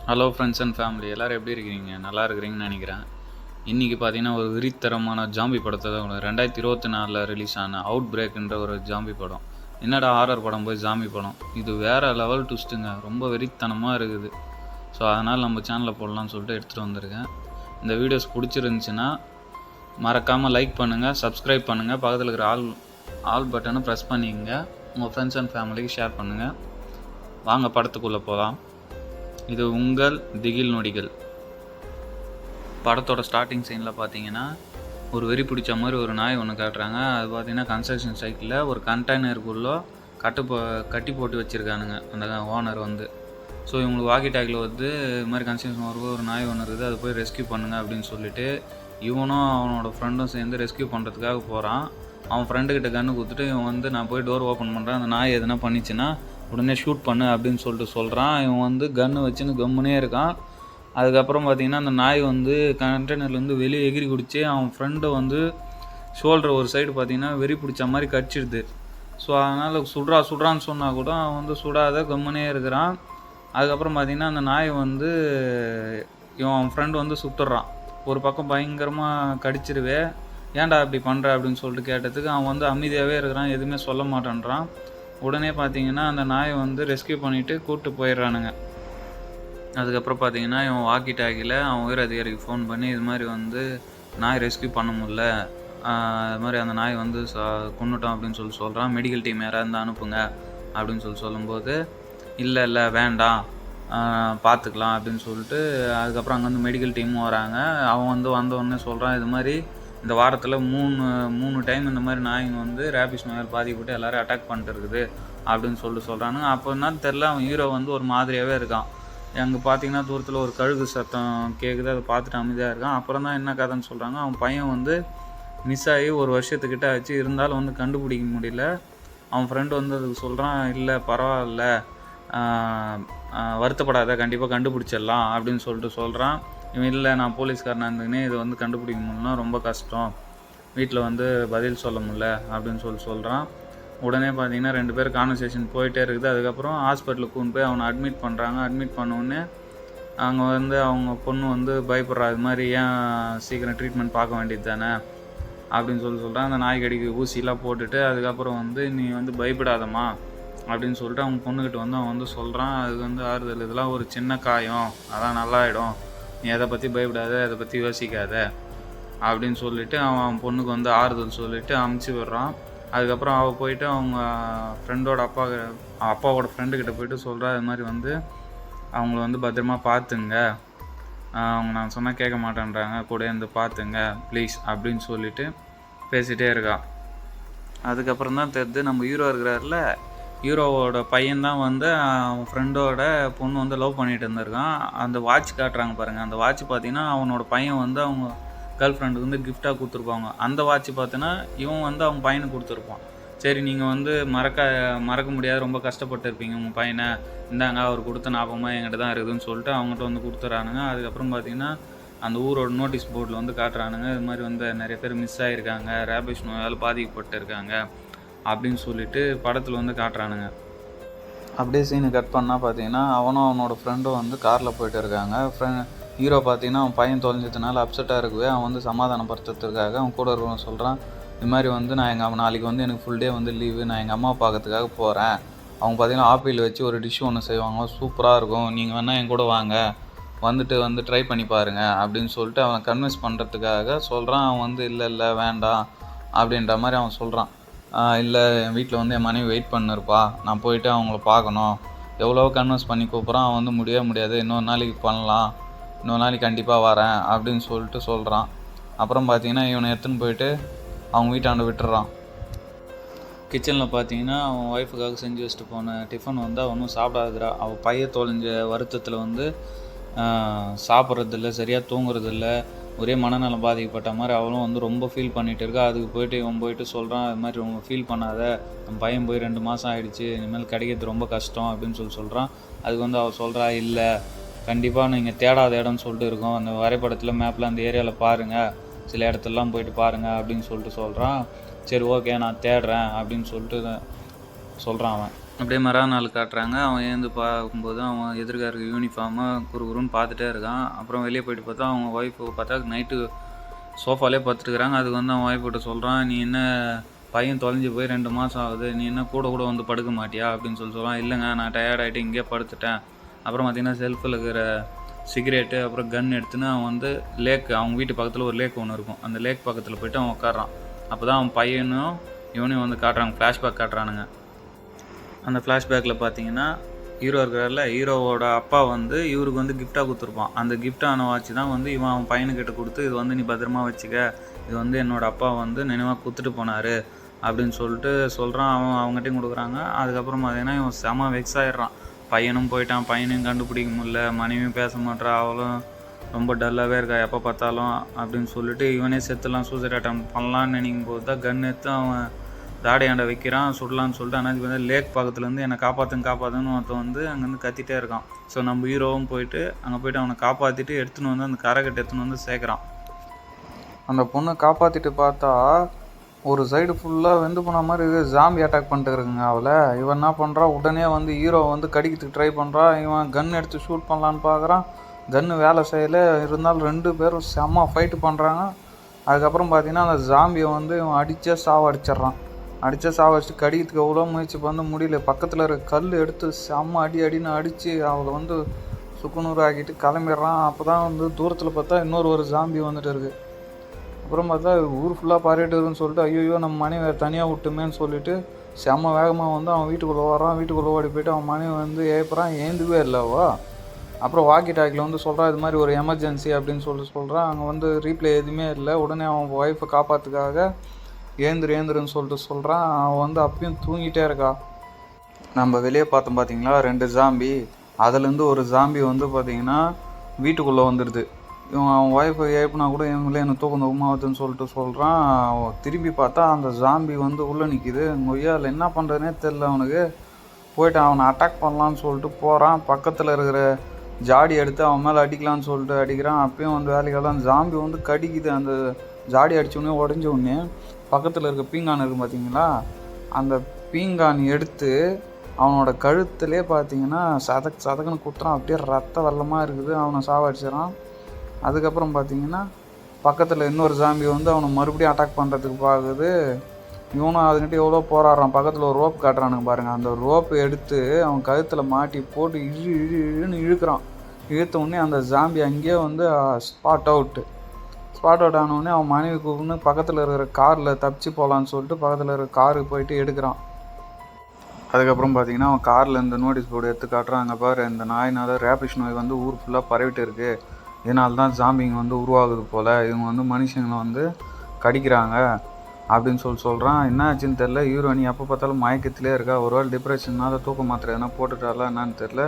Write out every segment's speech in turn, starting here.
Hello friends and family, எல்லோரும் எப்படி இருக்கிறீங்க? நல்லா இருக்கிறீங்கன்னு நினைக்கிறேன். இன்றைக்கி பார்த்தீங்கன்னா ஒரு வெறித்தரமான ஜாம்பி படத்தை தான் 2024 ரிலீஸ் ஆன அவுட் பிரேக்ன்ற ஒரு ஜாம்பி படம். என்னடா ஹாரர் படம் போய் ஜாம்பி படம், இது வேறு லெவல் ட்விஸ்ட்டுங்க. ரொம்ப வெறித்தனமாக இருக்குது. ஸோ அதனால் நம்ம சேனலில் போடலான்னு சொல்லிட்டு எடுத்துகிட்டு வந்திருக்கேன். இந்த வீடியோஸ் பிடிச்சிருந்துச்சின்னா மறக்காமல் லைக் பண்ணுங்கள், சப்ஸ்கிரைப் பண்ணுங்கள், பக்கத்தில் இருக்கிற ஆல் பட்டனை ப்ரெஸ் பண்ணிக்கங்க. உங்கள் ஃப்ரெண்ட்ஸ் அண்ட் ஃபேமிலிக்கு ஷேர் பண்ணுங்கள். வாங்க படத்துக்குள்ளே போகலாம். இது உங்கள் திகில் நொடிகள். படத்தோட ஸ்டார்டிங் சீனில் பார்த்தீங்கன்னா ஒரு வெறி பிடிச்ச மாதிரி ஒரு நாய் ஒன்று காட்டுறாங்க. அது பார்த்தீங்கன்னா கன்ஸ்ட்ரக்ஷன் சைட்டில் ஒரு கண்டெய்னருக்குள்ளே கட்டி போட்டு வச்சுருக்கானுங்க அந்த ஓனர் வந்து. ஸோ இவங்களுக்கு வாக்கி டாக்கில் வந்து இது மாதிரி கன்ஸ்ட்ரக்ஷன் ஒரு நாய் ஒன்று இருக்குது, அதை போய் ரெஸ்கியூ பண்ணுங்க அப்படின்னு சொல்லிட்டு இவனும் அவனோட ஃப்ரெண்டும் சேர்ந்து ரெஸ்கியூ பண்ணுறதுக்காக போகிறான். அவன் ஃப்ரெண்டுக்கிட்ட கன்று கொடுத்துட்டு இவன் வந்து நான் போய் டோர் ஓப்பன் பண்ணுறேன், அந்த நாய் எதுனா பண்ணிச்சுன்னா உடனே ஷூட் பண்ணு அப்படின்னு சொல்லிட்டு சொல்கிறான். இவன் வந்து கன்று வச்சுன்னு கம்முனே இருக்கான். அதுக்கப்புறம் பார்த்திங்கன்னா அந்த நாய் வந்து கண்டெய்னர்லேருந்து வெளியே எகிரி குடிச்சு அவன் ஃப்ரெண்டை வந்து ஷோல்டர் ஒரு சைடு பார்த்திங்கன்னா வெறி பிடிச்ச மாதிரி கடிச்சிடுது. ஸோ அதனால் சுடுறான்னு சொன்னால் கூட அவன் வந்து சுடாத கம்முனே இருக்கிறான். அதுக்கப்புறம் பார்த்திங்கன்னா அந்த நாய் வந்து இவன் ஃப்ரெண்டு வந்து சுட்டுறான். ஒரு பக்கம் பயங்கரமாக கடிச்சிருவே, ஏன்டா அப்படி பண்ணுற அப்படின்னு சொல்லிட்டு கேட்டதுக்கு அவன் வந்து அமைதியாகவே இருக்கிறான், எதுவுமே சொல்ல மாட்டேன்றான். உடனே பார்த்தீங்கன்னா அந்த நாயை வந்து ரெஸ்கியூ பண்ணிவிட்டு கூப்பிட்டு போயிடுறானுங்க. அதுக்கப்புறம் பார்த்தீங்கன்னா இவன் வாக்கி டாக்கியில் அவன் உயர் அதிகாரிக்கு ஃபோன் பண்ணி இது மாதிரி வந்து நாய் ரெஸ்கியூ பண்ண முடியல, அது மாதிரி அந்த நாய் வந்து கொன்னுட்டோம் அப்படின்னு சொல்லி சொல்கிறான். மெடிக்கல் டீம் யாராவது இருந்தால் அனுப்புங்க அப்படின்னு சொல்லும்போது இல்லை வேண்டாம் பார்த்துக்கலாம் அப்படின்னு சொல்லிட்டு அதுக்கப்புறம் அங்கே வந்து மெடிக்கல் டீமும் வராங்க. அவன் வந்து வந்தோடனே சொல்கிறான் இது மாதிரி இந்த வாரத்தில் மூணு டைம் இந்த மாதிரி நாய்ங்க வந்து ரேபிஸ் நோயால் பாதிக்கப்பட்டு எல்லோரும் அட்டாக் பண்ணிட்டு இருக்குது அப்படின்னு சொல்லிட்டு சொல்கிறானுங்க. அப்போ என்ன தெரில, அவன் ஹீரோ வந்து ஒரு மாதிரியாகவே இருக்கான். அங்கே பார்த்தீங்கன்னா தூரத்தில் ஒரு கழுகு சத்தம் கேட்குது, அதை பார்த்துட்டு அமைதியாக இருக்கான். அப்புறம் தான் என்ன கதைன்னு சொல்கிறாங்க, அவன் பையன் வந்து மிஸ் ஆகி ஒரு வருஷத்துக்கிட்ட ஆச்சு, இருந்தாலும் வந்து கண்டுபிடிக்க முடியல. அவன் ஃப்ரெண்டு வந்து அதுக்கு சொல்கிறான், இல்லை பரவாயில்ல, வருத்தப்படாத, கண்டிப்பாக கண்டுபிடிச்சிடலாம் அப்படின்னு சொல்லிட்டு சொல்கிறான். இவன் இல்லை நான் போலீஸ்காரனாக இருந்துக்கினே இதை வந்து கண்டுபிடிக்க முடியலன்னா ரொம்ப கஷ்டம், வீட்டில் வந்து பதில் சொல்ல முடியல அப்படின்னு சொல்கிறான். உடனே பார்த்தீங்கன்னா 2 பேர் கான்வர்சேஷன் போயிட்டே இருக்குது. அதுக்கப்புறம் ஹாஸ்பிட்டலுக்கு கொண்டு போய் அவனை அட்மிட் பண்ணுறாங்க. அட்மிட் பண்ணோடனே அங்கே வந்து அவங்க பொண்ணு வந்து பயப்படுறா, இது மாதிரி ஏன் சீக்கிரம் ட்ரீட்மெண்ட் பார்க்க வேண்டியது தானே அப்படின்னு சொல்கிறான். அந்த நாய்க்கடிக்கு ஊசிலாம் போட்டுட்டு அதுக்கப்புறம் வந்து நீ வந்து பயப்படாதம்மா அப்படின்னு சொல்லிட்டு அவங்க பொண்ணுக்கிட்ட வந்து அவன் வந்து சொல்கிறான். அது வந்து ஆறுதல், இதெல்லாம் ஒரு சின்ன காயம், அதான் நல்லாயிடும், நீ எதை பற்றி பயப்படாத, அதை பற்றி யோசிக்காத அப்படின்னு சொல்லிவிட்டு அவன் பொண்ணுக்கு வந்து ஆறுதல் சொல்லிவிட்டு அமுச்சு விடுறான். அதுக்கப்புறம் அவள் போயிட்டு அவங்க ஃப்ரெண்டோட அப்பாவோட ஃப்ரெண்டுக்கிட்ட போயிட்டு சொல்கிறா, இது மாதிரி வந்து அவங்கள வந்து பத்திரமா பார்த்துங்க, அவங்க நான் சொன்னால் கேட்க மாட்டேன்றாங்க, கூட இருந்து பார்த்துங்க ப்ளீஸ் அப்படின்னு சொல்லிவிட்டு பேசிகிட்டே இருக்கா. அதுக்கப்புறம் தான் தெரியுது நம்ம ஹீரோ இருக்கிறார்ல, ஹீரோவோட பையன்தான் வந்து அவன் ஃப்ரெண்டோட பொண்ணு வந்து லவ் பண்ணிகிட்டு இருந்திருக்கான். அந்த வாட்ச் காட்டுறாங்க பாருங்கள், அந்த வாட்ச் பார்த்தீங்கன்னா அவனோட பையன் வந்து அவங்க கேர்ள் ஃப்ரெண்டுக்கு வந்து கிஃப்டாக கொடுத்துருப்பாங்க. அந்த வாட்ச் பார்த்தீங்கன்னா இவன் வந்து அவங்க பையனுக்கு கொடுத்துருப்பான். சரி நீங்கள் வந்து மறக்க முடியாது, ரொம்ப கஷ்டப்பட்டு இருப்பீங்க உங்கள் பையனை, இந்தாங்க அவர் கொடுத்த ஞாபகமாக என்கிட்ட தான் இருக்குதுன்னு சொல்லிட்டு அவங்ககிட்ட வந்து கொடுத்துட்றானுங்க. அதுக்கப்புறம் பார்த்தீங்கன்னா அந்த ஊரோட நோட்டீஸ் போர்டில் வந்து காட்டுறானுங்க, இது மாதிரி வந்து நிறைய பேர் மிஸ் ஆகியிருக்காங்க, ரேபிஸ் நோயால் பாதிக்கப்பட்டு இருக்காங்க அப்படின்னு சொல்லிட்டு படத்தில் வந்து காட்டுறானுங்க. அப்படியே சீனு கட் பண்ணால் பார்த்தீங்கன்னா அவனும் அவனோட ஃப்ரெண்டும் வந்து காரில் போயிட்டு இருக்காங்க. ஹீரோ பார்த்தீங்கன்னா அவன் பையன் தொலைஞ்சதுனால அப்செட்டாக இருக்குவே, அவன் வந்து சமாதானப்படுத்துறதுக்காக அவன் கூட இருக்கவன் சொல்கிறான், இது மாதிரி வந்து நான் நாளைக்கு வந்து எனக்கு ஃபுல் டே வந்து லீவு, நான் எங்கள் அம்மா பார்க்கறதுக்காக போகிறேன், அவங்க பார்த்தீங்கன்னா ஆப்பிள் வச்சு ஒரு டிஷ் ஒன்று செய்வாங்க, சூப்பராக இருக்கும், நீங்கள் வேணால் என் கூட வாங்க, வந்து ட்ரை பண்ணி பாருங்கள் அப்படின்னு சொல்லிட்டு அவன் கன்வின்ஸ் பண்ணுறதுக்காக சொல்கிறான். அவன் வந்து இல்லை வேண்டாம் அப்படின்ற மாதிரி அவன் சொல்கிறான். இல்லை என் வீட்டில் வந்து என் மனைவி வெயிட் பண்ணிருப்பா, நான் போயிட்டு அவங்கள பார்க்கணும், எவ்வளோ கன்வின்ஸ் பண்ணி கூப்பிட்றான். அவன் வந்து முடியாது, இன்னொரு நாளைக்கு பண்ணலாம், இன்னொரு நாளைக்கு கண்டிப்பாக வரேன் அப்படின்னு சொல்லிட்டு சொல்கிறான். அப்புறம் பார்த்தீங்கன்னா இவனை எடுத்துன்னு போயிட்டு அவங்க வீட்டாண்ட விட்டுறான். கிச்சனில் பார்த்தீங்கன்னா அவன் ஒய்ஃபுக்காக செஞ்சு வச்சுட்டு போன டிஃபன் வந்து அவனும் சாப்பிடாதுறா. அவள் பையன் தொலைஞ்ச வருத்தத்தில் வந்து சாப்பிட்றதில்ல, சரியாக தூங்குறதில்ல, ஒரே மனநலம் பாதிக்கப்பட்ட மாதிரி அவளும் வந்து ரொம்ப ஃபீல் பண்ணிகிட்டு இருக்கா. அதுக்கு போயிட்டு இவன் போயிட்டு சொல்கிறான், இது மாதிரி ரொம்ப ஃபீல் பண்ணாத, நம்ம பையன் போய் 2 மாதம் ஆகிடுச்சு, இனிமேல் கிடைக்கிறது ரொம்ப கஷ்டம் அப்படின்னு சொல்கிறான். அதுக்கு வந்து அவள் சொல்கிறா, இல்லை கண்டிப்பாக நீங்கள் தேடாத இடம்னு சொல்லிட்டு இருக்கோம், அந்த வரைபடத்தில் மேப்பில் அந்த ஏரியாவில் பாருங்கள், சில இடத்துலலாம் போயிட்டு பாருங்கள் அப்படின்னு சொல்கிறான். சரி ஓகே நான் தேடுறேன் அப்படின்னு சொல்லிட்டு சொல்கிறான் அவன். அப்படியே மறுநாள் காட்டுறாங்க. அவன் எழுந்து பார்க்கும்போது அவன் எதிர்க்க இருக்க யூனிஃபார்மை குறுகுறுன்னு பார்த்துட்டே இருக்கான். அப்புறம் வெளியே போயிட்டு பார்த்தா அவங்க ஒய்ஃபு பார்த்தா நைட்டு சோஃபாலே படுத்துருக்குறாங்க. அதுக்கு வந்து அவன் ஒய்ஃப் கிட்ட சொல்கிறான், "நீ என்ன பையன் தொலைஞ்சு போய் 2 மாதம் ஆகுது, நீ என்ன கூட கூட வந்து படுக்க மாட்டியா?" அப்படின்னு சொல்கிறான். "இல்லைங்க, நான் டயர்ட் ஆகிட்டு இங்கேயே படுத்துட்டேன்." அப்புறம் பார்த்திங்கன்னா செல்ஃபில் இருக்கிற சிகரெட்டு அப்புறம் கன் எடுத்துன்னு அவன் வந்து அவங்க வீட்டு பக்கத்தில் ஒரு லேக் ஒன்று இருக்கும், அந்த லேக் பக்கத்தில் போய்ட்டு அவன் உட்காடுறான். அப்போ தான் அவன் பையனும் இவனையும் வந்து காட்டுறாங்க, ஃப்ளாஷ்பேக் காட்டுறானுங்க. அந்த ஃப்ளாஷ்பேக்கில் பார்த்தீங்கன்னா ஹீரோ இருக்கிறாரில்ல, ஹீரோவோட அப்பா வந்து இவருக்கு வந்து கிஃப்டாக கொடுத்துருப்பான். அந்த கிஃப்டான வாட்ச் தான் வந்து அவன் பையனுக்கிட்ட கொடுத்து, "இது வந்து நீ பத்திரமா வச்சுக்க, இது வந்து என்னோடய அப்பா வந்து நினைவாக கொடுத்துட்டு போனார்" அப்படின்னு சொல்லிட்டு சொல்கிறான். அவங்ககிட்டையும் கொடுக்குறாங்க. அதுக்கப்புறம் பார்த்தீங்கன்னா இவன் செம வெக்ஸ் ஆகிடுறான். பையனும் போயிட்டான், பையனையும் கண்டுபிடிக்க முடியல, மனைவியும் பேச மாட்டா, அவளும் ரொம்ப டல்லாகவே இருக்கா எப்போ பார்த்தாலும் அப்படின்னு சொல்லிட்டு இவனே செத்துலாம் சூசைட் அட்டம் பண்ணலான்னு நினைக்கும் போது தான் கன் எடுத்து அவன் தாடையாண்ட வைக்கிறான், சுடலான்னு சொல்லிட்டு. ஆனால் வந்து லேக் பக்கத்துலேருந்து என்னை காப்பாற்றுன்னு ஒருத்தன் வந்து அங்கேருந்து கத்திட்டே இருக்கான். ஸோ நம்ம ஹீரோவும் போயிட்டு அங்கே போய்ட்டு அவனை காப்பாற்றிட்டு எடுத்துன்னு வந்து அந்த கரைக்கட்டை எடுத்துன்னு வந்து சேர்க்குறான். அந்த பொண்ணை காப்பாற்றிட்டு பார்த்தா ஒரு சைடு ஃபுல்லாக வெந்து போன மாதிரி ஜாம்பி அட்டாக் பண்ணிட்டு இருக்குங்க அவளை. இவன் என்ன பண்ணுறா, உடனே வந்து ஹீரோ வந்து கடிக்கிறதுக்கு ட்ரை பண்ணுறா. இவன் கன் எடுத்து ஷூட் பண்ணலான்னு பார்க்குறான். கன்று வேலை செய்யலை. இருந்தாலும் 2 பேரும் செம்ம ஃபைட்டு பண்ணுறாங்க. அதுக்கப்புறம் பார்த்தீங்கன்னா அந்த ஜாம்பியை வந்து இவன் அடித்தே சாவடிச்சிட்றான். சாவடிச்சுட்டு கடிக்கிறதுக்கு எவ்வளோ முயற்சி பண்ண முடியல. பக்கத்தில் இருக்க கல் எடுத்து செம்ம அடின்னு அடித்து அவளை வந்து சுக்குநூறு ஆக்கிட்டு கிளம்பிடுறான். அப்போ தான் வந்து தூரத்தில் பார்த்தா ஒரு ஜாம்பி வந்துட்டு இருக்குது. அப்புறம் பார்த்தா ஊர் ஃபுல்லாக பாரிட்டு இருக்குன்னு சொல்லிட்டு, ஐயோ நம்ம மனைவி தனியாக விட்டுமேன்னு சொல்லிட்டு செம்ம வேகமாக வந்து அவன் வீட்டுக்குள்ளே வரான். வீட்டுக்குள்ளே ஓடி போய்ட்டு அவன் மனைவி வந்து ஏந்துவே இல்லைவா. அப்புறம் வாக்கி டாக்கில் வந்து சொல்கிறான், இது மாதிரி ஒரு எமர்ஜென்சி அப்படின்னு சொல்கிறான். அங்கே வந்து ரீப்ளே எதுவுமே இல்லை. உடனே அவன் ஒய்ஃபை காப்பாற்றுக்காக ஏந்துருன்னு சொல்லிட்டு சொல்கிறான். அவன் வந்து அப்பயும் தூங்கிட்டே இருக்கா. நம்ம வெளியே பார்த்தோம் பார்த்தீங்களா 2 ஜாம்பி. அதுலேருந்து ஒரு ஜாம்பி வந்து பார்த்திங்கன்னா வீட்டுக்குள்ளே வந்துடுது. அவன் ஒய்ஃபை ஏப்புனா கூட இவங்களே எனக்கு தூக்கம் உமாவதுன்னு சொல்லிட்டு சொல்கிறான். திரும்பி பார்த்தா அந்த ஜாம்பி வந்து உள்ளே நிற்கிது. கொய்யாவில் என்ன பண்ணுறதுனே தெரில அவனுக்கு. போய்ட்டு அவனை அட்டாக் பண்ணலான்னு சொல்லிட்டு போகிறான். பக்கத்தில் இருக்கிற ஜாடி எடுத்து அவன் மேலே அடிக்கலான்னு சொல்லிட்டு அடிக்கிறான். அப்பயும் வந்து வேலைக்கெல்லாம் ஜாம்பி வந்து கடிக்குது. அந்த ஜாடி அடித்தோடனே உடஞ்ச உடனே பக்கத்தில் இருக்க பீங்கான் இருக்குது பார்த்தீங்களா, அந்த பீங்கான் எடுத்து அவனோட கழுத்துலேயே பார்த்தீங்கன்னா சதக்குன்னு குத்துறான். அப்படியே ரத்த வெள்ளமாக இருக்குது. அவனை சாவடிச்சிடறான். அதுக்கப்புறம் பார்த்தீங்கன்னா பக்கத்தில் இன்னொரு ஜாம்பி வந்து அவனை மறுபடியும் அட்டாக் பண்ணுறதுக்கு பார்க்குது. இவனும் அதுக்கிட்ட எவ்வளோ போராடுறான். பக்கத்தில் ஒரு ரோப் காட்டுறானுங்க பாருங்கள். அந்த ரோப்பு எடுத்து அவன் கழுத்தில் மாட்டி போட்டு இழுன்னு இழுக்கிறான். இழுத்த உடனே அந்த ஜாம்பி அங்கேயே வந்து ஸ்பாட் அவுட் ஆனவுடனே அவன் மனைவி கூப்பிட்டு பக்கத்தில் இருக்கிற காரில் தப்பிச்சு போகலான்னு சொல்லிட்டு பக்கத்தில் இருக்கிற காருக்கு போயிட்டு எடுக்கிறான். அதுக்கப்புறம் பார்த்தீங்கன்னா அவன் காரில் இந்த நோட்டீஸ் போர்டு எடுத்து காட்டுறான். அங்கே பாரு, இந்த நாயினால் ரேபிஷ் நோய் வந்து ஊர் ஃபுல்லாக பரவிட்டு இருக்குது. இதனால தான் ஜாம்பிங்க வந்து உருவாகுது போல். இவங்க வந்து மனுஷங்களை வந்து கடிக்கிறாங்க அப்படின்னு சொல்கிறான். என்ன ஆச்சுன்னு தெரில. ஹீரோயினி எப்போ பார்த்தாலும் மயக்கத்திலே இருக்கா. ஒரு வேளை டிப்ரெஷன்னால தூக்க மாத்திரை எதனா போட்டுட்டாலாம் என்னன்னு தெரில.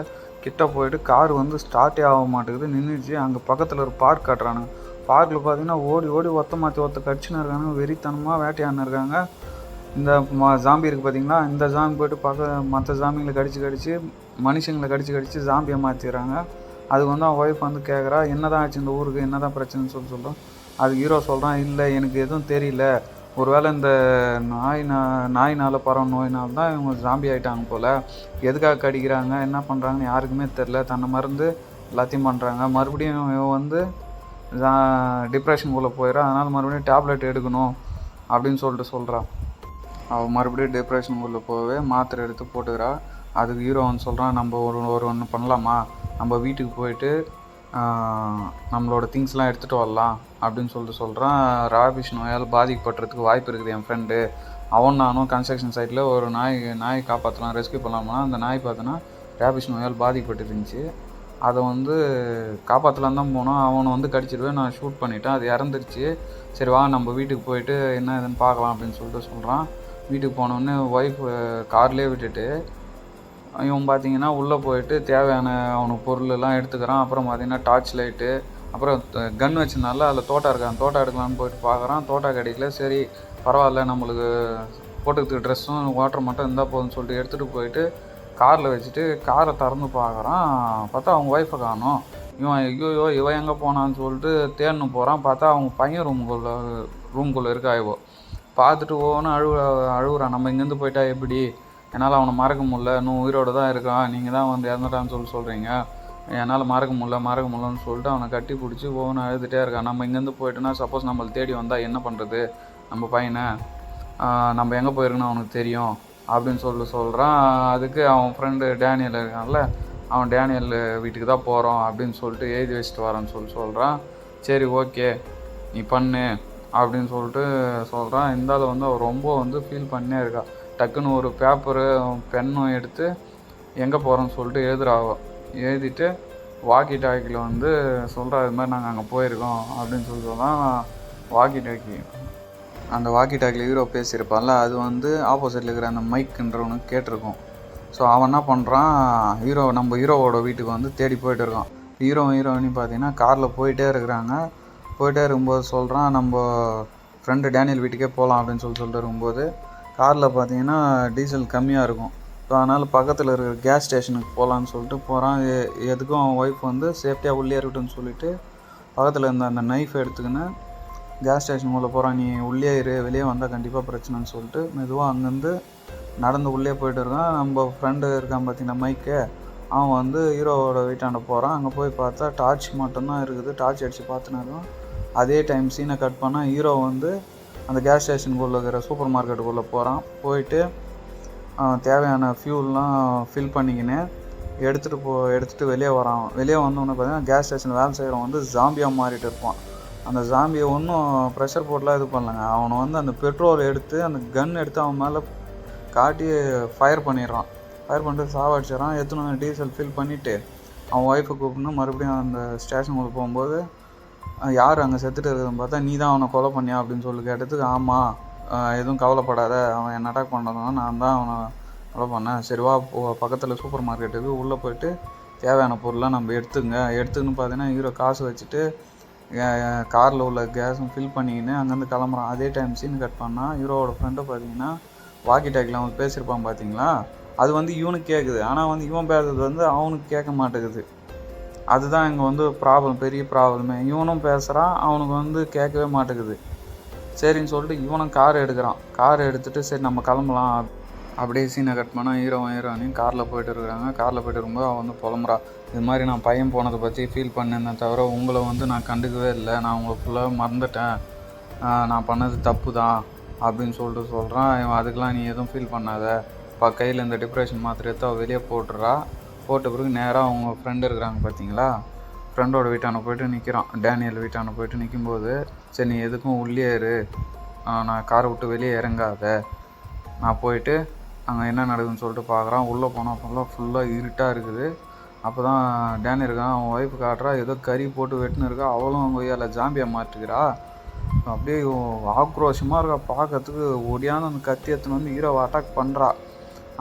கிட்ட போயிட்டு கார் வந்து ஸ்டார்ட்டே ஆக மாட்டேங்குது, நின்றுச்சு. அங்கே பக்கத்தில் ஒரு பார்க் காட்டுறானுங்க. பார்க்கில் பார்த்தீங்கன்னா ஓடி ஒத்த கடிச்சுன்னு இருக்காங்க. வெறித்தனமாக வேட்டையான்னு இருக்காங்க. இந்த ஜாம்பி இருக்குது பார்த்தீங்களா, இந்த ஜாம்பி போய்ட்டு மற்ற ஜாம்பிங்களை கடிச்சு மனுஷங்களை கடிச்சு ஜாம்பியை மாற்றிடுறாங்க. அதுக்கு வந்து அவன் ஒய்ஃப் வந்து கேட்குறா, என்ன தான் ஆச்சு இந்த ஊருக்கு, என்ன தான் பிரச்சனைன்னு சொல்கிறான். அது ஹீரோ சொல்கிறான், இல்லை எனக்கு எதுவும் தெரியல, ஒருவேளை இந்த நாயினால் பரவ நோயினால் தான் இவங்க ஜாம்பி ஆகிட்டாங்க போல். எதுக்காக கடிக்கிறாங்க என்ன பண்ணுறாங்கன்னு யாருக்குமே தெரில. தன்னை மருந்து எல்லாத்தையும் பண்ணுறாங்க. மறுபடியும் இவன் வந்து டிப்ரெஷனுக்குள்ளே போயிடறான். அதனால் மறுபடியும் டேப்லெட் எடுக்கணும் அப்படின்னு சொல்கிறான். அவள் மறுபடியும் டிப்ரெஷனுக்குள்ளே போகவே மாத்திரை எடுத்து போட்டுக்கிறா. அதுக்கு ஹீரோ வந்து சொல்கிறான், நம்ம ஒன்று பண்ணலாமா, நம்ம வீட்டுக்கு போயிட்டு நம்மளோட திங்ஸ்லாம் எடுத்துகிட்டு வரலாம் அப்படின்னு சொல்கிறான். ராபிஷ் நோயால் பாதிக்கப்பட்டுறதுக்கு வாய்ப்பு இருக்குது. என் ஃப்ரெண்டு நானும் கன்ஸ்ட்ரக்ஷன் சைட்டில் ஒரு நாயை காப்பாற்றலாம், ரெஸ்கியூ பண்ணலாம்னா அந்த நாய் பார்த்தோன்னா ராபிஷ் நோயால் பாதிக்கப்பட்டு இருந்துச்சு. அதை வந்து காப்பாற்றலாம் தான் போனோம். அவனை வந்து கடிச்சிடுவேன், நான் ஷூட் பண்ணிட்டேன், அது இறந்துருச்சு. சரி வா நம்ம வீட்டுக்கு போயிட்டு என்ன இதுன்னு பார்க்கலாம் அப்படின்னு சொல்கிறான். வீட்டுக்கு போனோடனே ஒய்ஃப் கார்லேயே விட்டுட்டு இவன் பார்த்தீங்கன்னா உள்ளே போயிட்டு தேவையான அவனுக்கு பொருளெல்லாம் எடுத்துக்கிறான். அப்புறம் பார்த்தீங்கன்னா டார்ச் லைட்டு, அப்புறம் கன் வச்சுனால அதில் தோட்டா இருக்கான், தோட்டா எடுக்கலான்னு போயிட்டு பார்க்குறான். தோட்டா கிடைக்கல. சரி பரவாயில்ல, நம்மளுக்கு போட்டுக்கிறதுக்கு ட்ரெஸ்ஸும் வாட்டர் மட்டும் இருந்தால் போதும்னு சொல்லிட்டு எடுத்துகிட்டு போயிட்டு காரில் வச்சுட்டு காரை திறந்து பார்க்குறான். பார்த்தா அவங்க ஒய்ஃபை காணோம். இவன் எங்கே போனான்னு சொல்லிட்டு தேடின்னு போகிறான். பார்த்தா அவங்க பையன் ரூம்குள்ளே இருக்கா. இவோ பார்த்துட்டு ஒவ்வொன்றும் அழுகுறான். நம்ம இங்கேருந்து போயிட்டா எப்படி, என்னால் அவனை மறக்க முடியல, இன்னும் உயிரோடு தான் இருக்கான், நீங்கள் தான் வந்து இறந்துட்டான்னு சொல்கிறீங்க, என்னால் மறக்க முடியலன்னு சொல்லிட்டு அவனை கட்டி பிடிச்சி ஒவ்வொன்று அழுதுகிட்டே இருக்கான். நம்ம இங்கேருந்து போயிட்டோன்னா சப்போஸ் நம்மளை தேடி வந்தால் என்ன பண்ணுறது, நம்ம பையனை நம்ம எங்கே போயிருக்குன்னு அவனுக்கு தெரியும் அப்படின்னு சொல்கிறான். அதுக்கு அவன் ஃப்ரெண்டு டேனியல் இருக்கான்ல, அவன் டேனியல் வீட்டுக்கு தான் போகிறோம் அப்படின்னு சொல்லிட்டு எழுதி வச்சுட்டு வரேன்னு சொல்கிறான். சரி ஓகே நீ பண்ணு அப்படின்னு சொல்லிட்டு சொல்கிறான். இருந்தாலும் வந்து அவள் ரொம்ப வந்து ஃபீல் பண்ணே இருக்கா. டக்குன்னு ஒரு பேப்பரு பென்னும் எடுத்து எங்கே போகிறோன்னு சொல்லிட்டு எழுதிட்டு வாக்கி டாக்கியில் வந்து சொல்கிறா, இது மாதிரி நாங்கள் அங்கே போயிருக்கோம் அப்படின்னு சொல்லலாம். அந்த வாக்கி டாக்கில் ஹீரோ பேசியிருப்பான்ல, அது வந்து ஆப்போசிட்டில் இருக்கிற அந்த மைக்குன்றவனுக்கு கேட்டிருக்கோம். ஸோ அவன் என்ன பண்ணுறான், நம்ம ஹீரோவோட வீட்டுக்கு வந்து தேடி போயிட்டு இருக்கான். ஹீரோயினி பார்த்தீங்கன்னா காரில் போயிட்டே இருக்கும்போது சொல்கிறான், நம்ம ஃப்ரெண்டு டேனியல் வீட்டுக்கே போகலாம் அப்படின்னு சொல்லிட்டு இருக்கும்போது காரில் பார்த்தீங்கன்னா டீசல் கம்மியாக இருக்கும். ஸோ அதனால் பக்கத்தில் இருக்கிற கேஸ் ஸ்டேஷனுக்கு போகலான்னு சொல்லிட்டு போகிறான். எதுக்கும் அவன் ஒய்ஃப் வந்து சேஃப்டியாக உள்ளே இருக்கட்டும்னு சொல்லிட்டு பக்கத்தில் இருந்த அந்த நைஃப் எடுத்துக்கின்னு கேஸ் ஸ்டேஷனுக்குள்ளே போகிறான். நீ உள்ளே இரு, வெளியே வந்தால் கண்டிப்பாக பிரச்சனைன்னு சொல்லிட்டு மெதுவாக அங்கேருந்து நடந்து உள்ளே போயிட்டு இருக்கான். நம்ம ஃப்ரெண்டு இருக்கான் பார்த்தீங்கன்னா மைக்கு, அவன் வந்து ஹீரோவோட வீட்டாண்ட போகிறான். அங்கே போய் பார்த்தா டார்ச் மட்டும்தான் இருக்குது. டார்ச் அடித்து பார்த்துன்னு இருக்கான். அதே டைம் சீனை கட் பண்ணால் ஹீரோ வந்து அந்த கேஸ் ஸ்டேஷனுக்குள்ளே இருக்கிற சூப்பர் மார்க்கெட்டுக்குள்ளே போகிறான். போயிட்டு தேவையான ஃபியூல்லாம் ஃபில் பண்ணிக்கின்னு எடுத்துகிட்டு வெளியே வரான். வெளியே வந்தோடனே பார்த்தீங்கன்னா கேஸ் ஸ்டேஷன் வேலை செய்கிறவன் வந்து ஜாம்பியாக மாறிட்டு இருப்பான். அந்த ஜாம்பியை ஒன்றும் ப்ரெஷர் போட்டுலாம் இது பண்ணலங்க. அவனை வந்து அந்த பெட்ரோல் எடுத்து அந்த கன் எடுத்து அவன் மேலே காட்டி ஃபயர் பண்ணிட்டு சாவடிச்சிடறான். எத்தனை டீசல் ஃபில் பண்ணிவிட்டு அவன் ஒய்ஃபை கூப்பிட்டு மறுபடியும் அந்த ஸ்டேஷனுக்குள்ளே போகும்போது யார் அங்கே செத்துட்டு இருக்குதுன்னு பார்த்தா, நீ தான் அவனை கொலை பண்ணியா அப்படின்னு சொல்லி கேட்டதுக்கு, ஆமாம் எதுவும் கவலைப்படாத, அவன் என்ன அட்டாக் பண்ணுறதுனா நான் தான் அவனை கொலை பண்ணேன். சரிவா பக்கத்தில் சூப்பர் மார்க்கெட்டுக்கு உள்ளே போயிட்டு தேவையான பொருளாக நம்ம எடுத்துக்கின்னு பார்த்தீங்கன்னா ஹீரோ காசு வச்சுட்டு காரில் உள்ள கேஸும் ஃபில் பண்ணிக்கின்னு அங்கேருந்து கிளம்புறான். அதே டைம் சீன் கட் பண்ணால் ஹீரோவோட ஃப்ரெண்டை பார்த்தீங்கன்னா வாக்கி டாக்கில் அவன் பேசியிருப்பான் பார்த்தீங்களா, அது வந்து இவனுக்கு கேட்குது. ஆனால் வந்து இவன் பேசுறது வந்து அவனுக்கு கேட்க மாட்டேங்குது. அதுதான் இங்கே வந்து பெரிய ப்ராப்ளமே. இவனும் பேசுகிறான், அவனுக்கு வந்து கேட்கவே மாட்டேங்குது. சரின்னு சொல்லிட்டு இவனும் கார் எடுத்துகிட்டு சரி நம்ம கிளம்பலாம் அப்படியே சீனை கட் பண்ணால் ஹீரோயினையும் காரில் போயிட்டு இருக்கிறாங்க. காரில் போயிட்டு இருக்கும்போது அவன் வந்து புலம்புறா, இது மாதிரி நான் பையன் போனதை பற்றி ஃபீல் பண்ணேன் தவிர உங்களை வந்து நான் கண்டுக்கவே இல்லை, நான் உங்களை ஃபுல்லாக மறந்துட்டேன், நான் பண்ணது தப்பு தான் அப்படின்னு சொல்லிட்டு சொல்கிறான். இவன் அதுக்கெலாம் நீ எதுவும் ஃபீல் பண்ணாத, கையில் இந்த டிப்ரெஷன் மாத்திரை எடுத்து அவள் வெளியே போட்ட பிறகு நேராக அவங்க ஃப்ரெண்டு இருக்கிறாங்க பார்த்தீங்களா, ஃப்ரெண்டோட வீட்டான போய்ட்டு நிற்கிறான். டேனியல் வீட்டான போய்ட்டு நிற்கும்போது, சரி நீ எதுக்கும் உள்ளே இரு, நான் காரை விட்டு வெளியே இறங்காத, நான் போயிட்டு அங்கே என்ன நடக்குதுன்னு சொல்லிட்டு பார்க்குறான். உள்ளே போனால் ஃபுல்லாக இருட்டாக இருக்குது. அப்போ தான் டேனியல் இருக்கான், அவன் ஒய்ஃபு காட்டுறா, ஏதோ கறி போட்டு வெட்டுன்னு இருக்கா, அவளும் அவங்க ஒய்யால் ஜாம்பியாக மாட்டுக்கிறா. அப்படியே ஆக்ரோஷமாக இருக்கா பார்க்கறதுக்கு. ஒடியாந்து அந்த கத்தி எடுத்துன்னு வந்து ஹீரோவை அட்டாக் பண்ணுறான்.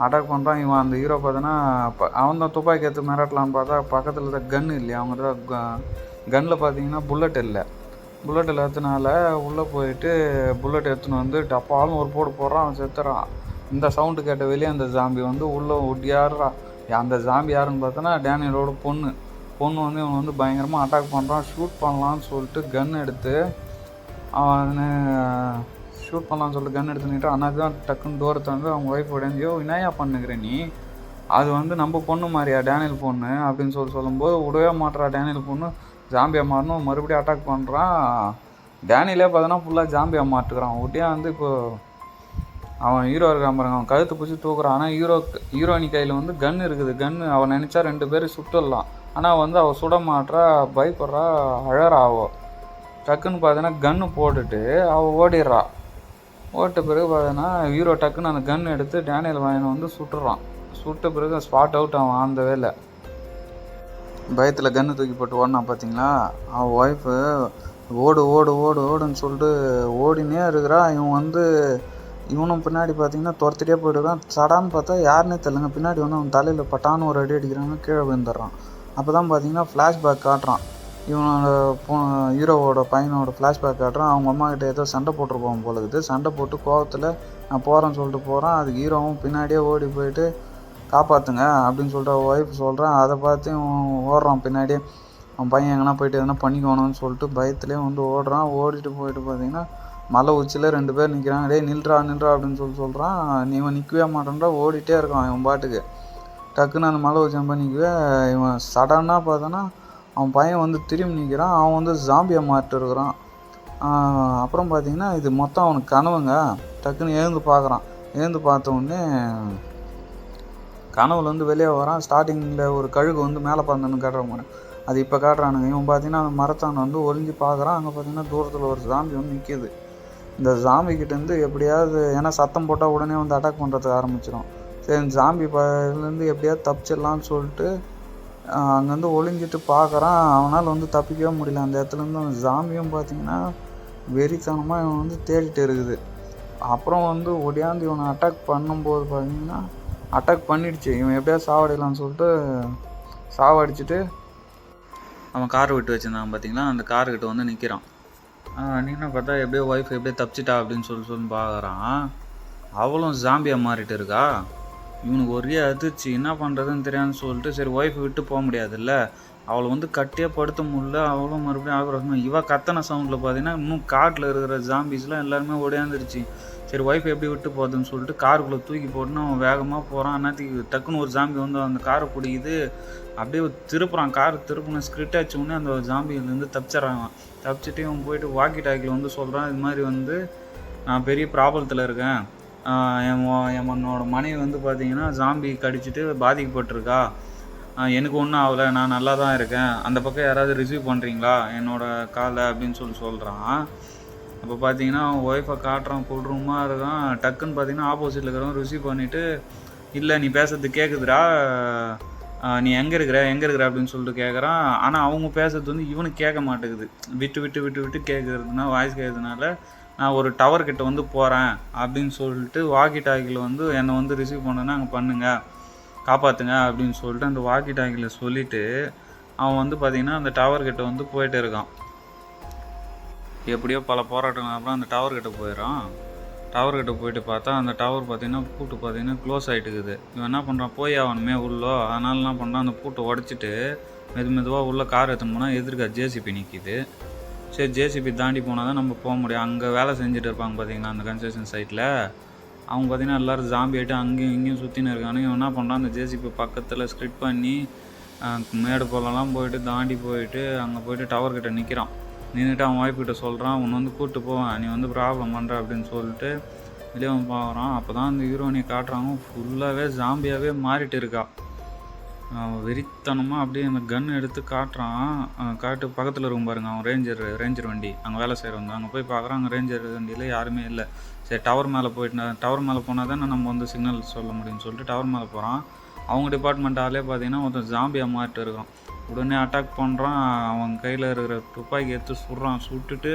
இவன் அந்த ஹீரோ பார்த்தோன்னா அவன் தான் துப்பாக்கி எடுத்து மிரட்டலான்னு பார்த்தா பக்கத்தில் தான் கன்று இல்லையா, அவங்க தான் கன்னில் பார்த்தீங்கன்னா புல்லட் இல்லாததுனால உள்ளே போயிட்டு புல்லட் எடுத்துன்னு வந்து டப்பாலும் ஒரு போடுறான். அவன் செத்துறான். இந்த சவுண்டு கேட்ட வெளியே அந்த ஜாம்பி வந்து உள்ளே ஒட்டியாடுறான். அந்த ஜாம்பி யாருன்னு பார்த்தோன்னா டேனியலோட பொண்ணு வந்து இவன் வந்து பயங்கரமாக அட்டாக் பண்ணுறான். ஷூட் பண்ணலான்னு சொல்லிட்டு கன் எடுத்து கன் எடுத்துக்கிட்டு அண்ணாக்கு தான் டக்குன்னு தூரத்தை வந்து அவங்க ஒய்ஃப் உடையோ என்னையா பண்ணுகிறேன் நீ, அது வந்து நம்ம பொண்ணு மாதிரியா டேனியல் பொண்ணு அப்படின்னு சொல்லும்போது விடவே மாட்டுறா. டேனியல் பொண்ணு ஜாம்பியாக மாறணும், மறுபடியும் அட்டாக் பண்ணுறான். டேனியலே பார்த்தோன்னா ஃபுல்லாக ஜாம்பியாக மாட்டுக்கிறான். ஒட்டியா வந்து இப்போ அவன் ஹீரோ இருக்கான் பாருங்க, அவன் கழுத்து பிடிச்சி தூக்குறான். ஆனால் ஹீரோயினி கையில் வந்து கன் இருக்குது. அவன் நினச்சா 2 பேரும் சுட்டுடலாம். ஆனால் வந்து அவள் சுட மாட்டுறா, பயப்படுறா, அழறா. டக்குன்னு பார்த்தோன்னா கன்று போட்டுட்டு அவள் ஓடிடுறா. ஓட்ட பிறகு பார்த்தோன்னா ஹீரோ டக்குன்னு அந்த கன் எடுத்து டேனியல் வாயினை வந்து சுட்ட பிறகு ஸ்பாட் அவுட் அவன் அந்த வேலை. பயத்தில் கன்று தூக்கி போட்டு ஓடினான் பார்த்தீங்களா. அவன் ஒய்ஃபு ஓடுன்னு சொல்லிட்டு ஓடினே இருக்கிறா. இவனும் பின்னாடி பார்த்தீங்கன்னா துரத்திட்டே போய்ட்டுருக்கான். சடான்னு பார்த்தா யாருன்னே தெரியலங்க, பின்னாடி வந்து அவன் தலையில் பட்டான்னு ஒரு அடி அடிக்கிறாங்க, கீழே விழுந்துடுறான். அப்போ தான் பார்த்தீங்கன்னா ஃப்ளாஷ்பேக் காட்டுறான். இவனோட ஹீரோவோட பையனோட ஃப்ளாஷ்பேக் காட்டுறான். அவங்க அம்மா கிட்ட ஏதோ சண்டை போட்டிருப்பான் போல இருக்குது. சண்டை போட்டு கோவத்தில் நான் போகிறேன்னு சொல்லிட்டு போகிறான். அதுக்கு ஹீரோவும் பின்னாடியே ஓடி போயிட்டு காப்பாற்றுங்க அப்படின்னு சொல்லிட்டு அவள் ஒய்ஃப் சொல்கிறான். அதை பார்த்து ஓடுறான் பின்னாடியே. அவன் பையன் எங்கன்னா போயிட்டு எதனா பண்ணிக்கணும்னு சொல்லிட்டு பயத்துலேயே வந்து ஓடிட்டு போயிட்டு பார்த்தீங்கன்னா மலை உச்சியில் 2 பேர் நிற்கிறாங்க. டேய் நில்றா அப்படின்னு சொல்கிறான். இவன் நிற்கவே மாட்டேன்றா, ஓடிட்டே இருக்கான் இவன் பாட்டுக்கு. டக்குன்னு அந்த மலை உச்சி போய் நிற்கவே இவன் சடனாக பார்த்தோன்னா அவன் பையன் வந்து திரும்பி நிற்கிறான். அவன் வந்து ஜாம்பியை மாறிட்டு இருக்கிறான். அப்புறம் பார்த்தீங்கன்னா இது மொத்தம் அவனுக்கு கனவுங்க. டக்குன்னு எழுந்து பார்த்த உடனே கனவுலேருந்து வெளியே வரான். ஸ்டார்டிங்கில் ஒரு கழுகு வந்து மேலே பறந்துன்னு காட்டுற அது இப்போ காட்டுறானுங்க. இவன் பார்த்தீங்கன்னா அந்த மரத்தான வந்து ஒளிஞ்சு பார்க்குறான். அங்கே பார்த்தீங்கன்னா தூரத்தில் ஒரு ஜாம்பி வந்து நிற்கிது. இந்த ஜாம்பிக்கிட்டேருந்து எப்படியாவது, ஏன்னா சத்தம் போட்டால் உடனே வந்து அட்டாக் பண்ணுறதுக்கு ஆரம்பிச்சிடும். சரி இந்த ஜாம்பி இதுலேருந்து எப்படியாவது தப்பிச்சிடலான்னு சொல்லிட்டு அங்கேருந்து ஒளிஞ்சிட்டு பார்க்குறான். அவனால் வந்து தப்பிக்கவே முடியல. அந்த இடத்துலேருந்து அந்த ஜாம்பியும் பார்த்தீங்கன்னா வெறித்தனமாக இவன் வந்து தேடிட்டு இருக்குது. அப்புறம் வந்து ஒடியாந்து இவனை அட்டாக் பண்ணும்போது பார்த்தீங்கன்னா அட்டாக் பண்ணிடுச்சு. இவன் எப்படியாவது சாவடிக்கலான்னு சொல்லிட்டு சாவடிச்சுட்டு அவன் கார் விட்டு வச்சுருந்தான் பார்த்தீங்களா, அந்த கார்கிட்ட வந்து நிற்கிறான். நீனா பார்த்தா எப்படியோ ஒய்ஃப் எப்படியோ தப்பிச்சிட்டா அப்படின்னு சொல்லி பார்க்குறான். அவளும் ஜாம்பியாக மாறிட்டு இருக்கா. இவனுக்கு ஒரே அதிர்ச்சி, என்ன பண்ணுறதுன்னு தெரியாதுன்னு சொல்லிட்டு சரி ஒய்ஃப் விட்டு போக முடியாதுல்ல, அவளை வந்து கட்டியே படுத்த முடியல. அவளும் மறுபடியும் ஆக்ரோஷமாக இவ கத்தனை சவுண்டில் பார்த்தீங்கன்னா இன்னும் காட்டில் இருக்கிற ஜாம்பிஸ்லாம் எல்லாருமே ஓடியாந்துருச்சு. சரி ஒய்ஃப் எப்படி விட்டு போகுதுன்னு சொல்லிட்டு காருக்குள்ளே தூக்கி போட்டுன்னு அவன் வேகமாக போகிறான். அன்னாத்துக்கு டக்குன்னு ஒரு ஜாம்பி வந்து அந்த காரை பிடிக்குது. அப்படியே திருப்புறான். கார் திருப்பின ஸ்கிரிட் ஆச்சு உடனே அந்த ஜாம்பியிலேருந்து தப்பிச்சிட்றான். தப்பிச்சுட்டு இவன் போயிட்டு வாக்கி டாக்கில் வந்து சொல்கிறான், இது மாதிரி வந்து நான் பெரிய ப்ராப்ளத்தில் இருக்கேன். என்னோட மனைவி வந்து பார்த்தீங்கன்னா ஜாம்பி கடிச்சிட்டு பாதிக்கப்பட்டிருக்கா. எனக்கு ஒன்றும் ஆகலை, நான் நல்லா தான் இருக்கேன். அந்த பக்கம் யாராவது ரிசீவ் பண்ணுறீங்களா என்னோடய காலை அப்படின்னு சொல்கிறான். அப்போ பார்த்தீங்கன்னா அவன் ஒய்ஃபை காட்டுறான், கொள்றூமாக இருக்கான். டக்குன்னு பார்த்தீங்கன்னா ஆப்போசிட்டில் இருக்கிறவன் ரிசீவ் பண்ணிவிட்டு, இல்லை நீ பேசுறது கேட்குதுடா, நீ எங்கே இருக்கிற அப்படின்னு சொல்லிட்டு கேட்குறான். ஆனால் அவங்க பேசுறது வந்து இவனுக்கு கேட்க மாட்டேங்குது. விட்டு விட்டு விட்டு விட்டு கேட்குறதுனா வாய்ஸ் கேட்குறதுனால நான் ஒரு டவர்கிட்ட வந்து போகிறேன் அப்படின்னு சொல்லிட்டு வாக்கி டாக்கில் வந்து என்னை வந்து ரிசீவ் பண்ணுன்னா அங்கே பண்ணுங்க, காப்பாற்றுங்க அப்படின்னு சொல்லிட்டு அந்த வாக்கி டாக்கில் சொல்லிவிட்டு அவன் வந்து பார்த்திங்கன்னா அந்த டவர்கிட்ட வந்து போயிட்டு இருக்கான். எப்படியோ பல போராட்டங்கள் அப்புறம் அந்த டவர்கிட்ட போயிடறான். டவர்கிட்ட போயிட்டு பார்த்தா அந்த டவர் பார்த்திங்கன்னா பூட்டு பார்த்திங்கன்னா க்ளோஸ் ஆகிட்டுக்குது. இவன் என்ன பண்ணுறான், போய் அவனுமே உள்ளோ. அதனால என்ன பண்ணுறான், அந்த பூட்டை உடச்சிட்டு மெதுவாக உள்ளே கார் எடுத்துன்னு போனால் எதிர்க்க ஜேசிபி நிற்கிது. சரி ஜேசிபி தாண்டி போனால் தான் நம்ம போக முடியும். அங்கே வேலை செஞ்சுட்டு இருப்பாங்க பார்த்தீங்கன்னா அந்த கன்ஸ்ட்ரக்ஷன் சைட்டில். அவங்க பார்த்திங்கன்னா எல்லோரும் ஜாம்பி ஆகிட்டு அங்கேயும் இங்கேயும் சுற்றின்னு இருக்கானு. இவன் என்ன பண்ணுறான், அந்த ஜேசிபி பக்கத்தில் ஸ்கிரிட் பண்ணி மேடு போலலாம் போயிட்டு தாண்டி போயிட்டு அங்கே போயிட்டு டவர்கிட்ட நிற்கிறான். நின்றுட்டு அவன் ஒய்ஃப்கிட்ட சொல்கிறான், உன்னை வந்து கூப்பிட்டு போவேன், நீ வந்து ப்ராப்ளம் பண்ணுற அப்படின்னு சொல்லிட்டு வெளியே வந்து பார்க்குறான். அப்போ தான் அந்த ஹீரோயினை காட்டுறாங்க, ஃபுல்லாகவே ஜாம்பியாகவே மாறிட்டு இருக்கா. வெறித்தனமாக அப்படியே அந்த கன் எடுத்து காட்டுறான். காட்டு பக்கத்தில் இருக்கும் பாருங்கள் அவன் ரேஞ்சர் வண்டி, அங்கே வேலை செய்கிறவங்க. அங்கே போய் பார்க்குறான், அங்கே ரேஞ்சர் வண்டியில் யாருமே இல்லை. சரி டவர் மேலே போனால் தானே நம்ம வந்து சிக்னல் சொல்ல முடியும்னு சொல்லிட்டு டவர் மேலே போகிறான். அவங்க டிபார்ட்மெண்ட் ஆளே பார்த்தீங்கன்னா ஒருத்தன் ஜாம்பியாக மாறிட்டு இருக்கான். உடனே அட்டாக் பண்ணுறான். அவன் கையில் இருக்கிற துப்பாக்கி எடுத்து சுட்டுட்டு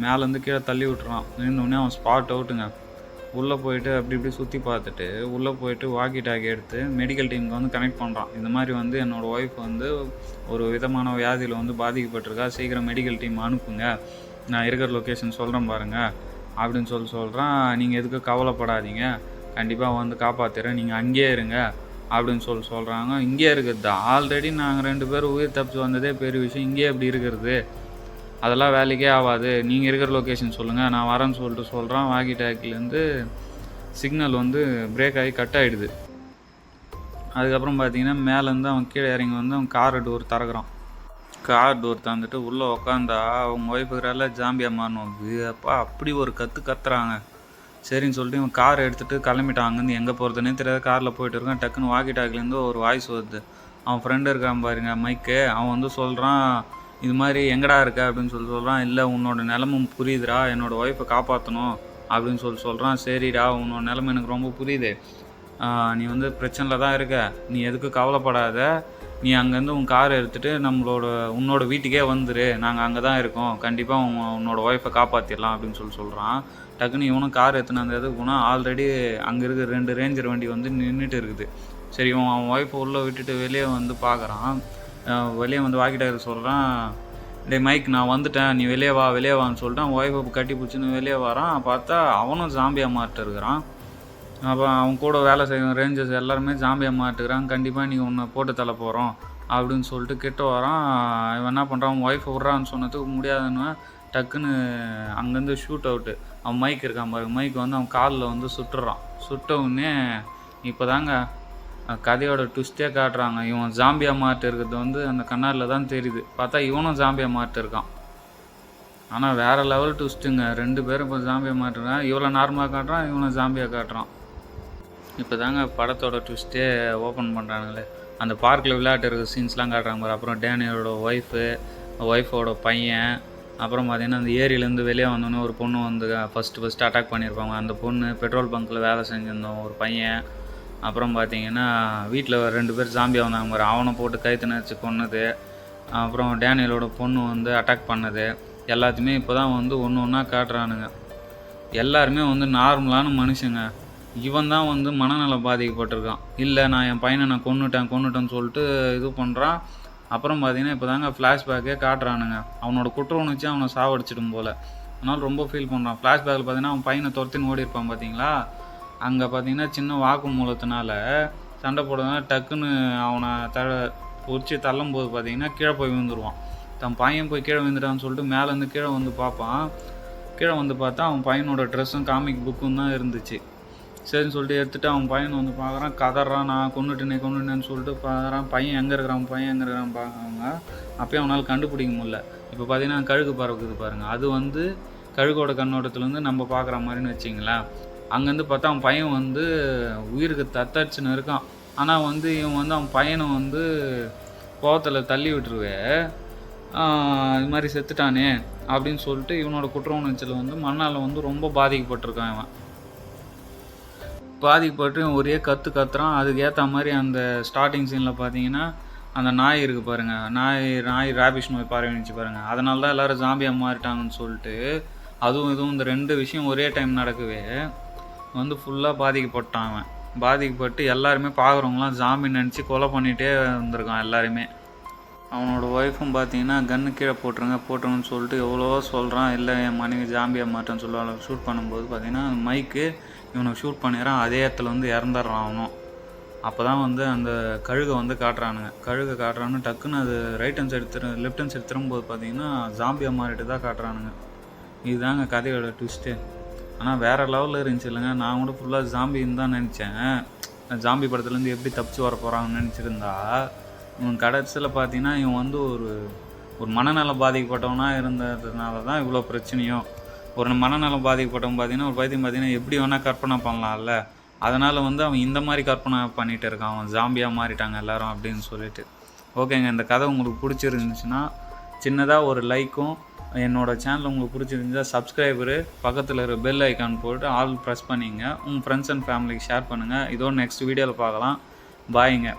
மேலேருந்து கீழே தள்ளி விட்டுறான். நின்றோடனே அவன் ஸ்பாட் அவுட்டுங்க. உள்ளே போயிட்டு அப்படி இப்படி சுற்றி பார்த்துட்டு உள்ளே போயிட்டு வாக்கி டாக்கி எடுத்து மெடிக்கல் டீமுக்கு வந்து கனெக்ட் பண்ணுறான். இந்த மாதிரி வந்து என்னோடய ஒய்ஃப் வந்து ஒரு விதமான வியாதியில் வந்து பாதிக்கப்பட்டிருக்கா, சீக்கிரம் மெடிக்கல் டீம் அனுப்புங்க, நான் இருக்கிற லொக்கேஷன் சொல்கிறேன் பாருங்கள் அப்படின்னு சொல்கிறான். நீங்கள் எதுக்கு கவலைப்படாதீங்க, கண்டிப்பாக வந்து காப்பாற்றுறேன், நீங்கள் அங்கேயே இருங்க அப்படின்னு சொல்கிறாங்க. இங்கே இருக்கிறது ஆல்ரெடி நாங்கள் 2 பேரும் உயிர் தப்பிச்சு வந்ததே பெரிய விஷயம், இங்கே எப்படி இருக்கிறது, அதெல்லாம் வேலைக்கே ஆகாது, நீங்கள் இருக்கிற லொக்கேஷன் சொல்லுங்கள், நான் வரேன்னு சொல்லிட்டு சொல்கிறான். வாக்கி டாக்கிலேருந்து சிக்னல் வந்து பிரேக் ஆகி கட் ஆகிடுது. அதுக்கப்புறம் பார்த்தீங்கன்னா மேலேருந்து அவன் கீழே இறங்கி வந்து அவன் கார் டோர் திறக்கிறான். கார் டோர் தந்துட்டு உள்ளே உக்காந்தா அவங்க ஒய்ஃபுக்குறால ஜாம்பியாக மாறணும். அப்பா அப்படி ஒரு கத்துறாங்க. சரின்னு சொல்லிட்டு இவன் கார் எடுத்துகிட்டு கிளம்பிட்டான். அங்கேருந்து எங்கே போகிறதுனே தெரியாத காரில் போயிட்டு இருக்கான். டக்குன்னு வாக்கி டாக்கிலேருந்து ஒரு வாய்ஸ் வருது. அவன் ஃப்ரெண்டு இருக்கான் பாருங்க மைக்கு, அவன் வந்து சொல்கிறான், இது மாதிரி எங்கடா இருக்க அப்படின்னு சொல்கிறான். இல்லை உன்னோட நிலமும் புரியுதுடா, என்னோடய ஒய்ஃபை காப்பாற்றணும் அப்படின்னு சொல்கிறான். சரிடா உன்னோட நிலமை எனக்கு ரொம்ப புரியுது, நீ வந்து பிரச்சனையில் தான் இருக்க, நீ எதுக்கு கவலைப்படாத, நீ அங்கேருந்து உன் காரை எடுத்துகிட்டு உன்னோட வீட்டுக்கே வந்துரு, நாங்கள் அங்கே தான் இருக்கோம், கண்டிப்பாக உன்னோட ஒய்ஃபை காப்பாற்றிடலாம் அப்படின்னு சொல்கிறான். டக்குன்னு இவனும் கார் எடுத்துன்னு அந்த இதுக்கு போனால் ஆல்ரெடி அங்கே இருக்கிற 2 ரேஞ்சர் வண்டி வந்து நின்றுட்டு இருக்குது. சரி அவன் ஒய்ஃபை உள்ளே விட்டுட்டு வெளியே வந்து பார்க்குறான். வெளியே வந்து வாக்கி டாக்கி சொல்கிறான், டே மைக் நான் வந்துட்டேன், நீ வெளியே வான்னு சொல்லிட்டு அவன் ஒய்ஃபை கட்டி பிடிச்சின்னு வெளியே வரான். பார்த்தா அவனும் ஜாம்பியாக மாறிட்டு இருக்கிறான். அப்போ அவன் கூட வேலை செய்யும் ரேஞ்சர்ஸ் எல்லாருமே ஜாம்பியாக மாட்டுக்கிறான். கண்டிப்பாக நீங்கள் உன்னை போட்டு தள்ள போகிறோம் அப்படின்னு சொல்லிட்டு கிட்ட வரான். இவன் என்ன பண்ணுறான், அவன் ஒய்ஃபை விட்றான்னு சொன்னதுக்கு முடியாதுன்னு டக்குன்னு அங்கேருந்து ஷூட் அவுட்டு அவன் மைக் இருக்கான் பாருங்க, மைக் வந்து அவன் காலில் வந்து சுட்டுறான். சுட்ட உடனே இப்போ தாங்க கதையோட ட்விஸ்ட்டே காட்டுறாங்க. இவன் ஜாம்பியா மாட்டு இருக்கிறது வந்து அந்த கண்ணாடியில் தான் தெரியுது. பார்த்தா இவனும் ஜாம்பியா மாட்டு இருக்கான். ஆனால் வேறு லெவல் ட்விஸ்ட்டுங்க. 2 பேரும் இப்போ ஜாம்பியா மாட்டுறான். இவ்வளோ நார்மலாக காட்டுறான், இவனை ஜாம்பியா காட்டுறான். இப்போ தாங்க படத்தோட ட்விஸ்ட்டே ஓப்பன் பண்ணுறானுங்களே. அந்த பார்க்கில் விளையாட்டு இருக்கிற சீன்ஸ்லாம் காட்டுறாங்க பாரு. அப்புறம் டேனியலோட ஒய்ஃபோட பையன், அப்புறம் பார்த்தீங்கன்னா அந்த ஏரியிலேருந்து வெளியே வந்தோன்னே ஒரு பொண்ணு வந்து ஃபஸ்ட்டு அட்டாக் பண்ணியிருப்பாங்க. அந்த பொண்ணு பெட்ரோல் பங்க்கில் வேலை செஞ்சுருந்தோம் ஒரு பையன். அப்புறம் பார்த்தீங்கன்னா வீட்டில் 2 பேர் ஜாம்பியாக வந்தாங்க பாரு, அவனை போட்டு கைத்து நினச்சி கொன்னது. அப்புறம் டேனியலோட பொண்ணு வந்து அட்டாக் பண்ணது. எல்லாத்தையுமே இப்போ தான் வந்து ஒன்று ஒன்றா காட்டுறானுங்க. எல்லாருமே வந்து நார்மலான மனுஷங்க. இவன் தான் வந்து மனநலம் பாதிக்கப்பட்டிருக்கான். இல்லை நான் என் பையனை நான் கொன்னுட்டேன்னு சொல்லிட்டு இது பண்ணுறான். அப்புறம் பார்த்தீங்கன்னா இப்போ தாங்க ஃப்ளாஷ்பேக்கே காட்டுறானுங்க. அவனோட குற்ற உணர்ச்சி அவனை சாவடிச்சிடும் போல். அதனால் ரொம்ப ஃபீல் பண்ணுறான். ஃப்ளாஷ்பேக்கில் பார்த்தீங்கன்னா அவன் பையனை துரத்தின்னு ஓடி இருப்பான் பார்த்தீங்களா. அங்கே பார்த்தீங்கன்னா சின்ன வாக்கு மூலத்தினால சண்டை போடுறதுனால டக்குன்னு அவனை உரிச்சு தள்ளும்போது பார்த்தீங்கன்னா கீழே போய் விழுந்துருவான். தன் பையன் போய் கீழே விழுந்துட்டான்னு சொல்லிட்டு மேலேருந்து கீழே வந்து பார்ப்பான். கீழே வந்து பார்த்தா அவன் பையனோட ட்ரெஸ்ஸும் காமிக் புக்கும் தான் இருந்துச்சு. சரின்னு சொல்லிட்டு எடுத்துகிட்டு அவன் பையனை வந்து பார்க்குறான், கதறான். நான் கொன்னுட்டேன்னு சொல்லிட்டு பார்க்குறான். பையன் எங்கே இருக்கிறான் பார்க்குறாங்க. அப்போயும் அவனால் கண்டுபிடிக்க முடியல. இப்போ பார்த்தீங்கன்னா கழுகு பறக்குது பாருங்கள். அது வந்து கழுகோட கண்ணோட்டத்துலேருந்து நம்ம பார்க்குற மாதிரின்னு வச்சிங்களேன். அங்கேருந்து பார்த்தா அவன் பையன் வந்து உயிருக்கு தத்தடிச்சுன்னு இருக்கான். ஆனால் வந்து இவன் வந்து அவன் பையனை வந்து கோவத்தில் தள்ளி விட்டுருவே, இது மாதிரி செத்துட்டானே அப்படின்னு சொல்லிட்டு இவனோட குற்ற உணர்ச்சியில் வந்து மண்ணால் வந்து ரொம்ப பாதிக்கப்பட்டிருக்கான். இவன் பாதிக்கப்பட்டு ஒரே கத்துறான். அதுக்கு ஏற்ற மாதிரி அந்த ஸ்டார்டிங் சீனில் பார்த்தீங்கன்னா அந்த நாய் இருக்குது பாருங்கள், நாய் ராபிஷ் நோய் பரவிச்சு பாருங்கள். அதனால தான் எல்லோரும் ஜாம்பியாக மாறிட்டாங்கன்னு சொல்லிட்டு அதுவும் இதுவும் இந்த 2 விஷயம் ஒரே டைம் நடக்கவே வந்து ஃபுல்லாக பாதிக்கப்பட்டான். அவன் பாதிக்கப்பட்டு எல்லாருமே பார்க்குறவங்களாம் ஜாம்பி நினச்சி கொலை பண்ணிகிட்டே வந்திருக்கான் எல்லாருமே. அவனோட ஒய்ஃபும் பார்த்தீங்கன்னா கன்று கீழே போட்டுருங்கன்னு சொல்லிட்டு எவ்வளவோ சொல்கிறான். இல்லை என் மனைவி ஜாம்பியாக மாட்டேன்னு சொல்லுவாங்க. ஷூட் பண்ணும்போது பார்த்தீங்கன்னா மைக்கு இவனை ஷூட் பண்ணிடுறான். அதே இடத்துல வந்து இறந்துடுறான் அவனும். அப்போ தான் வந்து அந்த கழுகை வந்து காட்டுறான்னு டக்குன்னு அது லெஃப்ட் ஹேண்ட் சைடு திரும்பும்போது பார்த்தீங்கன்னா ஜாம்பியாக மாறிட்டு தான் காட்டுறானுங்க. இதுதாங்க கதையோட ட்விஸ்ட்டு. ஆனால் வேறு லெவலில் இருந்துச்சு இல்லைங்க. நான் கூட ஃபுல்லாக ஜாம்பின்னு தான் நினச்சேன். ஜாம்பி படத்துலேருந்து எப்படி தப்பிச்சு வர போகிறாங்கன்னு நினச்சிருந்தா இவன் கடைசியில் பார்த்தீங்கன்னா இவன் வந்து ஒரு மனநலம் பாதிக்கப்பட்டவனாக இருந்ததுனால தான் இவ்வளோ பிரச்சனையும். ஒரு மனநலம் பாதிக்கப்பட்டவன் பார்த்தீங்கன்னா ஒரு பைத்தியம் பார்த்தீங்கன்னா எப்படி வேணால் கற்பனை பண்ணலாம்ல. அதனால் வந்து அவன் இந்த மாதிரி கற்பனை பண்ணிகிட்டு இருக்கான். அவன் ஜாம்பியாக மாறிட்டாங்க எல்லோரும் அப்படின்னு சொல்லிட்டு. ஓகேங்க, இந்த கதை உங்களுக்கு பிடிச்சிருந்துச்சுன்னா சின்னதாக ஒரு லைக்கும், என்னோடய சேனல் உங்களுக்கு பிடிச்சிருந்துச்சா சப்ஸ்கிரைபரு, பக்கத்தில் இருக்கிற பெல் ஐக்கான் போட்டு ஆல் ப்ரெஸ் பண்ணிங்க. உங்கள் ஃப்ரெண்ட்ஸ் அண்ட் ஃபேமிலிக்கு ஷேர் பண்ணுங்கள். இதோட நெக்ஸ்ட் வீடியோவில் பார்க்கலாம். பாய்ங்க.